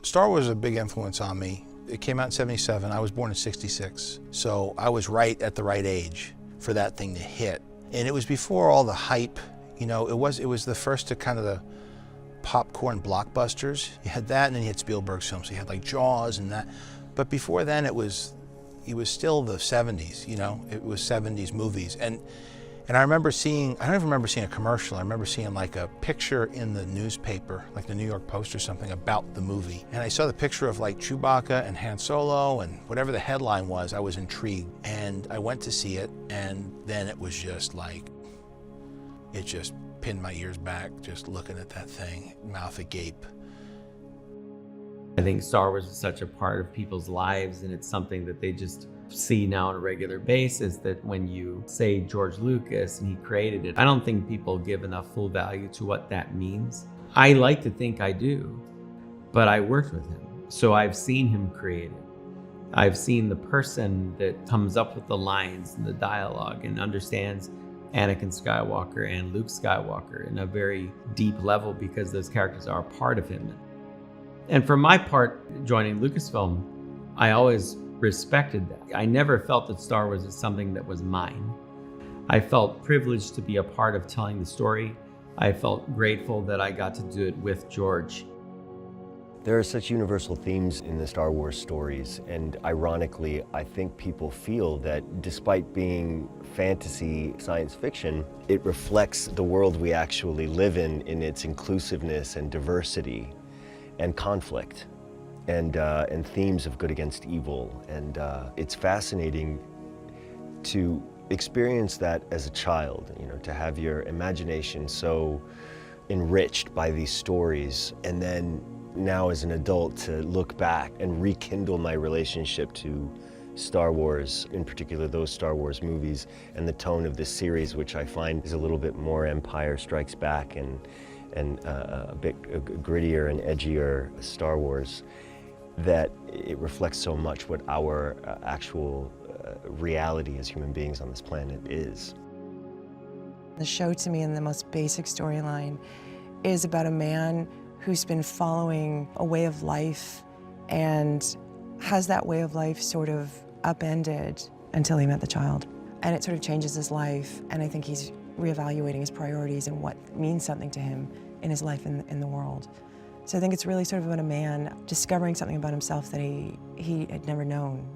Star Wars was a big influence on me. It came out in '77, I was born in '66. So I was right at the right age for that thing to hit. And it was before all the hype, you know, it was the first to kind of the popcorn blockbusters. You had that, and then you had Spielberg's films. So you had like Jaws and that. But before then it was still the '70s, you know, it was '70s movies. And I remember seeing, I don't even remember seeing a commercial, I remember seeing like a picture in the newspaper, like the New York Post or something, about the movie. And I saw the picture of like Chewbacca and Han Solo and whatever the headline was, I was intrigued. And I went to see it, and then it was just like, it just pinned my ears back just looking at that thing, mouth agape. I think Star Wars is such a part of people's lives, and it's something that they just see now on a regular basis, that when you say George Lucas and he created it, I don't think people give enough full value to what that means. I like to think I do, but I worked with him. So I've seen him create it. I've seen the person that comes up with the lines and the dialogue and understands Anakin Skywalker and Luke Skywalker in a very deep level, because those characters are a part of him. And for my part, joining Lucasfilm, I always respected that. I never felt that Star Wars was something that was mine. I felt privileged to be a part of telling the story. I felt grateful that I got to do it with George. There are such universal themes in the Star Wars stories, and ironically, I think people feel that despite being fantasy science fiction, it reflects the world we actually live in its inclusiveness and diversity and conflict. And themes of good against evil. And it's fascinating to experience that as a child, you know, to have your imagination so enriched by these stories, and then now as an adult to look back and rekindle my relationship to Star Wars, in particular those Star Wars movies, and the tone of this series, which I find is a little bit more Empire Strikes Back and a bit grittier and edgier Star Wars, that it reflects so much what our actual reality as human beings on this planet is. The show, to me, in the most basic storyline, is about a man who's been following a way of life and has that way of life sort of upended until he met the child. And it sort of changes his life, and I think he's reevaluating his priorities and what means something to him in his life in the world. So I think it's really sort of about a man discovering something about himself that he had never known.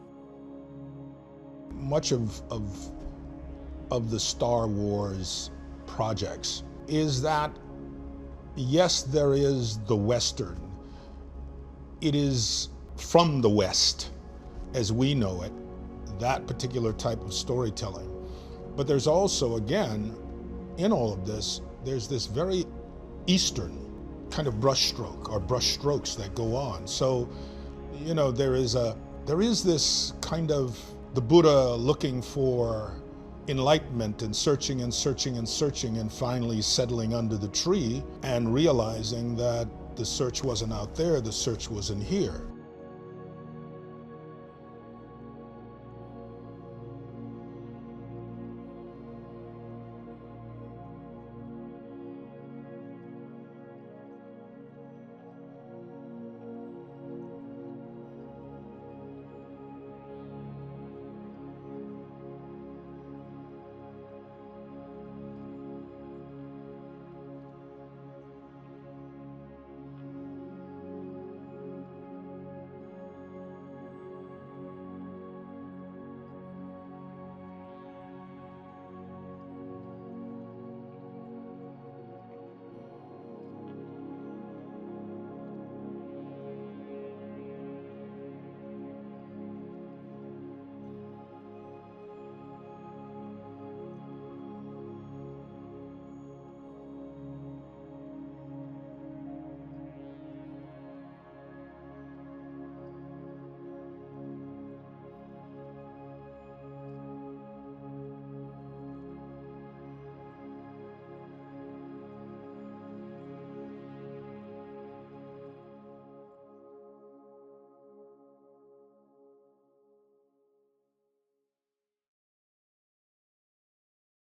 Much of the Star Wars projects is that, yes, there is the Western. It is from the West, as we know it, that particular type of storytelling. But there's also, again, in all of this, there's this very Eastern kind of brushstroke or brushstrokes that go on. So, you know, there is this kind of the Buddha looking for enlightenment and searching and searching and searching, and finally settling under the tree and realizing that the search wasn't out there, the search was in here.